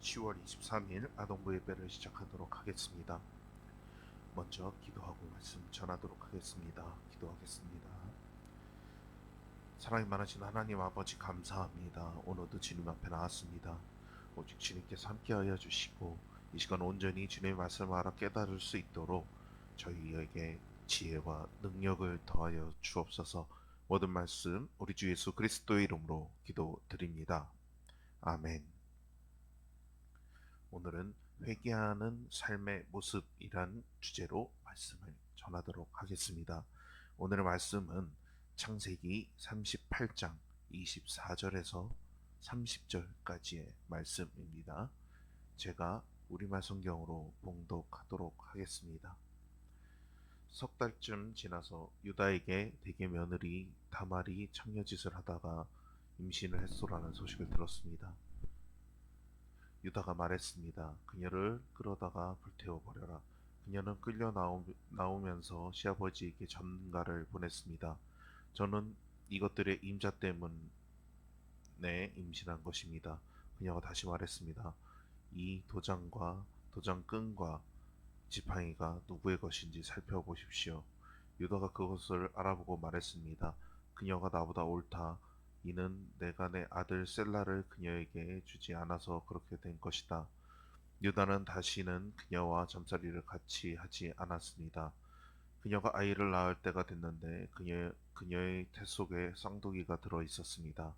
10월 23일 아동부 예배를 시작하도록 하겠습니다. 먼저 기도하고 말씀 전하도록 하겠습니다. 기도하겠습니다. 사랑이 많으신 하나님 아버지 감사합니다. 오늘도 주님 앞에 나왔습니다. 오직 주님께서 함께하여 주시고 이 시간 온전히 주님의 말씀을 알아 깨달을 수 있도록 저희에게 지혜와 능력을 더하여 주옵소서. 모든 말씀 우리 주 예수 그리스도의 이름으로 기도드립니다. 아멘. 오늘은 회개하는 삶의 모습이란 주제로 말씀을 전하도록 하겠습니다. 오늘의 말씀은 창세기 38장 24절에서 30절까지의 말씀입니다. 제가 우리말 성경으로 봉독하도록 하겠습니다. 석 달쯤 지나서 유다에게 대개 며느리 다말이 창녀짓을 하다가 임신을 했소라는 소식을 들었습니다. 유다가 말했습니다. 그녀를 끌어다가 불태워버려라. 그녀는 끌려 나오면서 시아버지에게 전가를 보냈습니다. 저는 이것들의 임자 때문에 임신한 것입니다. 그녀가 다시 말했습니다. 이 도장과 도장끈과 지팡이가 누구의 것인지 살펴보십시오. 유다가 그것을 알아보고 말했습니다. 그녀가 나보다 옳다. 이는 내가 내 아들 셀라를 그녀에게 주지 않아서 그렇게 된 것이다. 유다는 다시는 그녀와 잠자리를 같이 하지 않았습니다. 그녀가 아이를 낳을 때가 됐는데 그녀의 태 속에 쌍둥이가 들어 있었습니다.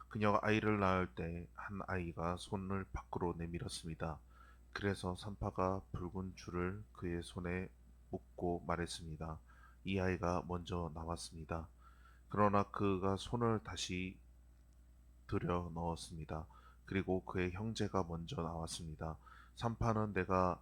그녀가 아이를 낳을 때 한 아이가 손을 밖으로 내밀었습니다. 그래서 산파가 붉은 줄을 그의 손에 묶고 말했습니다. 이 아이가 먼저 나왔습니다. 그러나 그가 손을 다시 들여 넣었습니다. 그리고 그의 형제가 먼저 나왔습니다. 산파는 내가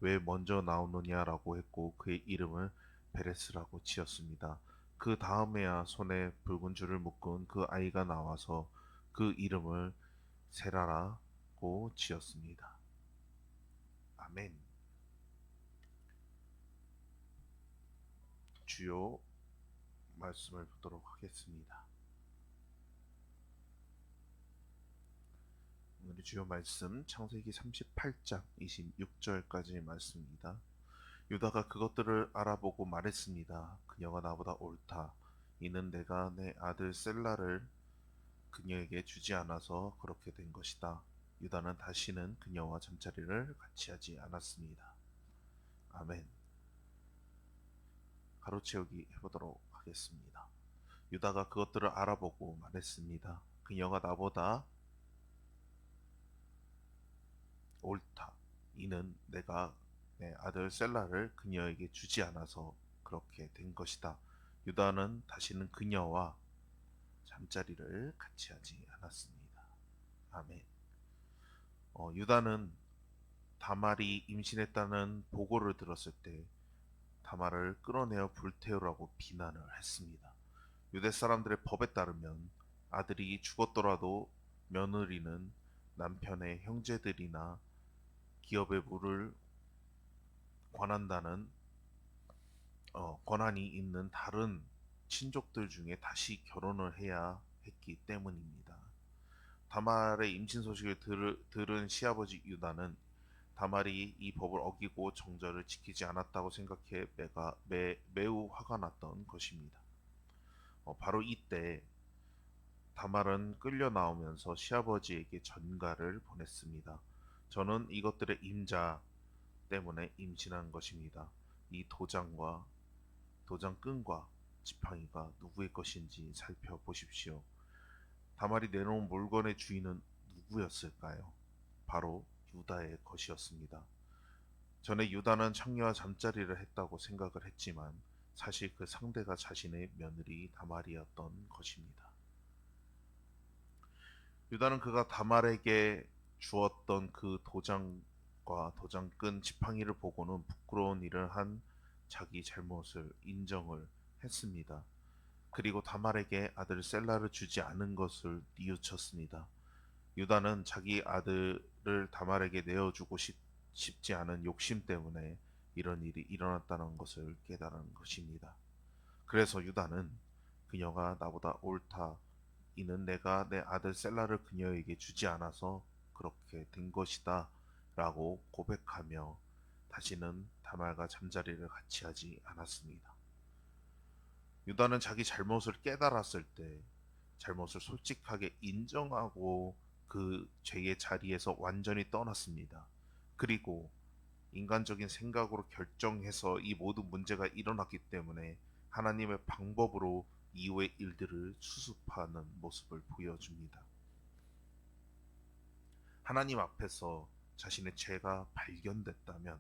왜 먼저 나오느냐라고 했고 그의 이름을 베레스라고 지었습니다. 그 다음에야 손에 붉은 줄을 묶은 그 아이가 나와서 그 이름을 세라라고 지었습니다. 아멘. 주요 말씀을 보도록 하겠습니다. 오늘의 주요 말씀 창세기 38장 26절까지의 말씀입니다. 유다가 그것들을 알아보고 말했습니다. 그녀가 나보다 옳다. 이는 내가 내 아들 셀라를 그녀에게 주지 않아서 그렇게 된 것이다. 유다는 다시는 그녀와 잠자리를 같이 하지 않았습니다. 아멘. 가로채우기 해보도록 하겠습니다. 유다가 그것들을 알아보고 말했습니다. 그녀가 나보다 옳다. 이는 내가 내 아들 셀라를 그녀에게 주지 않아서 그렇게 된 것이다. 유다는 다시는 그녀와 잠자리를 같이 하지 않았습니다. 아멘. 유다는 다말이 임신했다는 보고를 들었을 때 다말을 끌어내어 불태우라고 비난을 했습니다. 유대 사람들의 법에 따르면 아들이 죽었더라도 며느리는 남편의 형제들이나 기업의 물을 관한다는 권한이 있는 다른 친족들 중에 다시 결혼을 해야 했기 때문입니다. 다말의 임신 소식을 들은 시아버지 유다는 다말이 이 법을 어기고 정절을 지키지 않았다고 생각해 매우 화가 났던 것입니다. 바로 이때 다말은 끌려 나오면서 시아버지에게 전가를 보냈습니다. 저는 이것들의 임자 때문에 임신한 것입니다. 이 도장끈과 지팡이가 누구의 것인지 살펴보십시오. 다말이 내놓은 물건의 주인은 누구였을까요? 바로 유다의 것이었습니다. 전에 유다는 창녀와 잠자리를 했다고 생각을 했지만 사실 그 상대가 자신의 며느리 다말이었던 것입니다. 유다는 그가 다말에게 주었던 그 도장과 도장끈 지팡이를 보고는 부끄러운 일을 한 자기 잘못을 인정을 했습니다. 그리고 다말에게 아들 셀라를 주지 않은 것을 뉘우쳤습니다. 유다는 자기 아들을 다말에게 내어주고 싶지 않은 욕심 때문에 이런 일이 일어났다는 것을 깨달은 것입니다. 그래서 유다는 그녀가 나보다 옳다. 이는 내가 내 아들 셀라를 그녀에게 주지 않아서 그렇게 된 것이다 라고 고백하며 다시는 다말과 잠자리를 같이 하지 않았습니다. 유다는 자기 잘못을 깨달았을 때 잘못을 솔직하게 인정하고 그 죄의 자리에서 완전히 떠났습니다. 그리고 인간적인 생각으로 결정해서 이 모든 문제가 일어났기 때문에 하나님의 방법으로 이후의 일들을 수습하는 모습을 보여줍니다. 하나님 앞에서 자신의 죄가 발견됐다면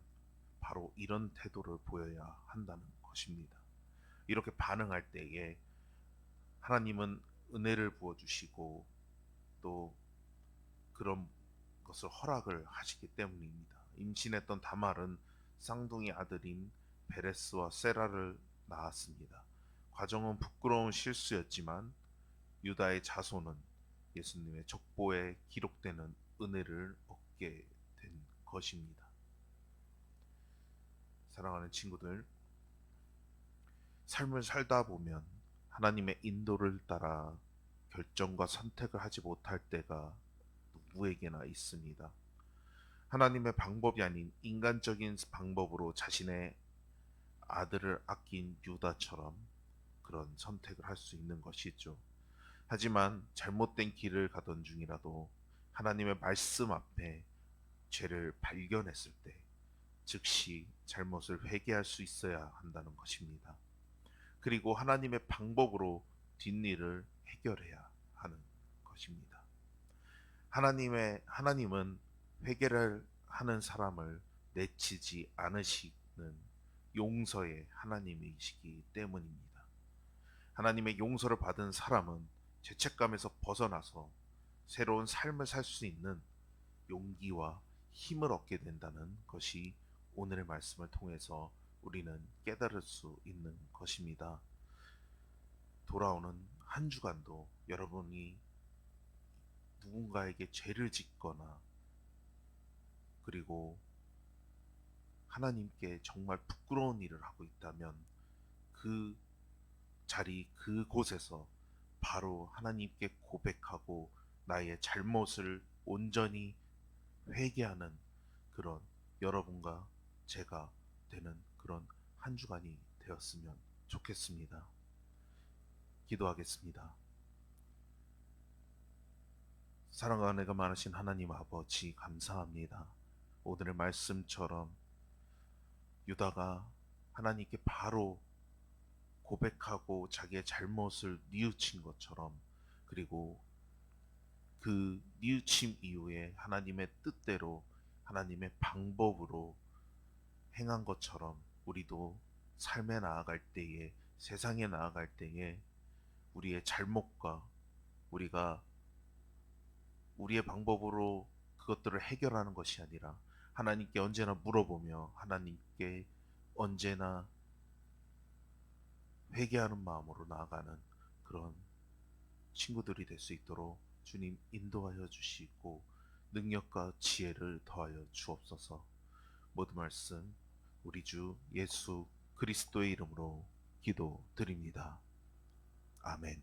바로 이런 태도를 보여야 한다는 것입니다. 이렇게 반응할 때에 하나님은 은혜를 부어주시고 또 그런 것을 허락을 하시기 때문입니다. 임신했던 다말은 쌍둥이 아들인 베레스와 세라를 낳았습니다. 과정은 부끄러운 실수였지만 유다의 자손은 예수님의 족보에 기록되는 은혜를 얻게 된 것입니다. 사랑하는 친구들, 삶을 살다 보면 하나님의 인도를 따라 결정과 선택을 하지 못할 때가 누구에게나 있습니다. 하나님의 방법이 아닌 인간적인 방법으로 자신의 아들을 아낀 유다처럼 그런 선택을 할 수 있는 것이죠. 하지만 잘못된 길을 가던 중이라도 하나님의 말씀 앞에 죄를 발견했을 때 즉시 잘못을 회개할 수 있어야 한다는 것입니다. 그리고 하나님의 방법으로 뒷일을 해결해야 하는 것입니다. 하나님은 회개를 하는 사람을 내치지 않으시는 용서의 하나님이시기 때문입니다. 하나님의 용서를 받은 사람은 죄책감에서 벗어나서 새로운 삶을 살 수 있는 용기와 힘을 얻게 된다는 것이 오늘의 말씀을 통해서 우리는 깨달을 수 있는 것입니다. 돌아오는 한 주간도 여러분이 누군가에게 죄를 짓거나 그리고 하나님께 정말 부끄러운 일을 하고 있다면 그 자리 그곳에서 바로 하나님께 고백하고 나의 잘못을 온전히 회개하는 그런 여러분과 제가 되는 그런 한 주간이 되었으면 좋겠습니다. 기도하겠습니다. 사랑과 은혜가 많으신 하나님 아버지 감사합니다. 오늘의 말씀처럼 유다가 하나님께 바로 고백하고 자기의 잘못을 뉘우친 것처럼 그리고 그 뉘우침 이후에 하나님의 뜻대로 하나님의 방법으로 행한 것처럼 우리도 삶에 나아갈 때에 세상에 나아갈 때에 우리의 잘못과 우리가 우리의 방법으로 그것들을 해결하는 것이 아니라 하나님께 언제나 물어보며 하나님께 언제나 회개하는 마음으로 나아가는 그런 친구들이 될 수 있도록 주님 인도하여 주시고 능력과 지혜를 더하여 주옵소서. 모든 말씀 우리 주 예수 그리스도의 이름으로 기도드립니다. 아멘.